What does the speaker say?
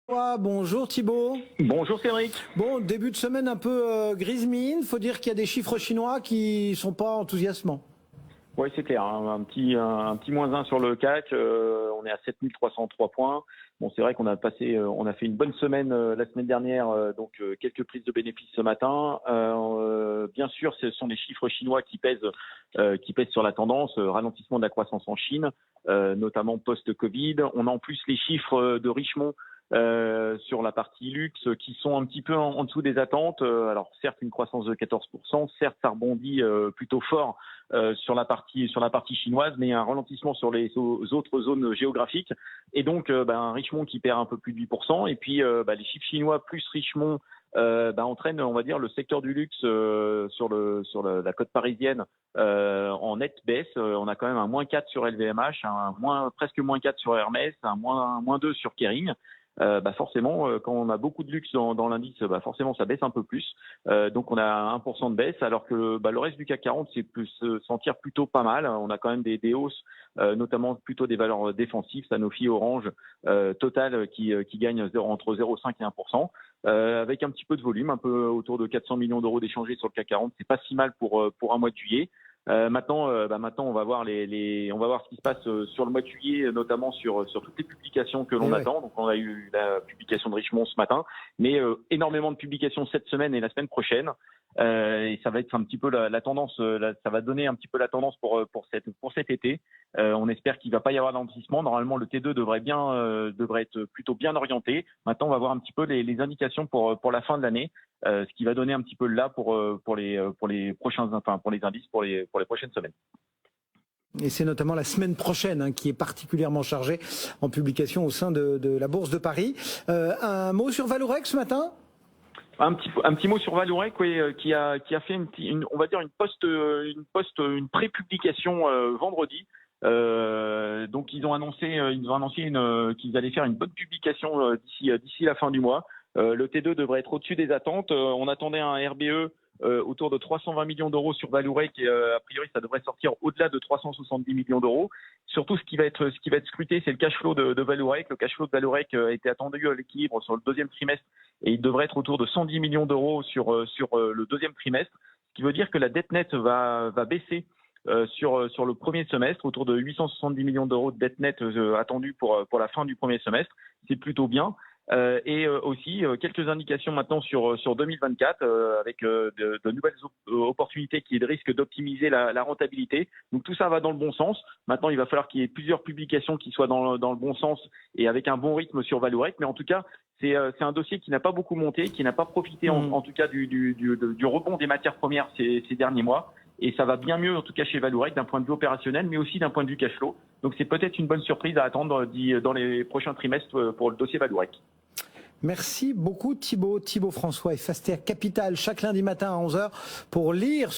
Bonjour Thibaut. Bonjour Cédric. Bon, début de semaine un peu grise mine. Faut dire qu'il y a des chiffres chinois qui sont pas enthousiasmants. Oui, c'est clair, hein, un petit -1 sur le CAC. On est à 7303 points. Bon, c'est vrai qu'on a on a fait une bonne semaine la semaine dernière, donc quelques prises de bénéfices ce matin. Bien sûr, ce sont les chiffres chinois qui pèsent sur la tendance, ralentissement de la croissance en Chine, notamment post-Covid. On a en plus les chiffres de Richemont sur la partie luxe qui sont un petit peu en dessous des attentes. Alors certes une croissance de 14%, certes ça rebondit plutôt fort sur la partie chinoise, mais un ralentissement sur les autres zones géographiques. Et donc un Richemont qui perd un peu plus de 8%. Et puis les chiffres chinois plus Richemont entraînent, on va dire, le secteur du luxe sur la côte parisienne en nette baisse. On a quand même un -4 sur LVMH, presque -4 sur Hermès, un -2 sur Kering. Forcément, quand on a beaucoup de luxe dans l'indice, forcément ça baisse un peu plus. Donc on a 1% de baisse, alors que le reste du CAC 40 se sentir plutôt pas mal. On a quand même des hausses, notamment plutôt des valeurs défensives, Sanofi, Orange, Total qui gagnent entre 0,5 et 1%, avec un petit peu de volume, un peu autour de 400 millions d'euros d'échangés sur le CAC 40. C'est pas si mal pour un mois de juillet. Maintenant, on va voir on va voir ce qui se passe sur le mois de juillet, notamment sur toutes les publications que l'on attend. Donc, on a eu la publication de Richemont ce matin, mais énormément de publications cette semaine et la semaine prochaine. Et ça va être un petit peu la tendance. Ça va donner un petit peu la tendance pour cet été. On espère qu'il va pas y avoir d'amortissement. Normalement, le T2 devrait être plutôt bien orienté. Maintenant, on va voir un petit peu les indications pour la fin de l'année. Ce qui va donner un petit peu là pour les prochains, pour les indices pour les prochaines semaines. Et c'est notamment la semaine prochaine qui est particulièrement chargée en publication au sein de la Bourse de Paris. Un mot sur Vallourec ce matin ? Un petit mot sur Vallourec, qui a fait on va dire une pré-publication vendredi. Donc ils ont annoncé qu'ils allaient faire une bonne publication d'ici la fin du mois. Le T2 devrait être au-dessus des attentes. On attendait un RBE autour de 320 millions d'euros sur Vallourec, et a priori ça devrait sortir au-delà de 370 millions d'euros. Surtout ce qui va être scruté, c'est le cash flow de Vallourec. Le cash flow de Vallourec a été attendu à l'équilibre sur le deuxième trimestre, et il devrait être autour de 110 millions d'euros sur le deuxième trimestre, ce qui veut dire que la dette nette va baisser sur le premier semestre, autour de 870 millions d'euros de dette nette attendue pour la fin du premier semestre. C'est plutôt bien. Et aussi quelques indications maintenant sur 2024 avec de nouvelles opportunités qui risquent d'optimiser la rentabilité. Donc tout ça va dans le bon sens. Maintenant, il va falloir qu'il y ait plusieurs publications qui soient dans le bon sens et avec un bon rythme sur Vallourec. Mais en tout cas, c'est un dossier qui n'a pas beaucoup monté, qui n'a pas profité en tout cas du rebond des matières premières ces derniers mois. Et ça va bien mieux, en tout cas chez Vallourec, d'un point de vue opérationnel, mais aussi d'un point de vue cash flow. Donc c'est peut-être une bonne surprise à attendre dans les prochains trimestres pour le dossier Vallourec. Merci beaucoup Thibaut. Thibaut François et Fastea Capital chaque lundi matin à 11h pour lire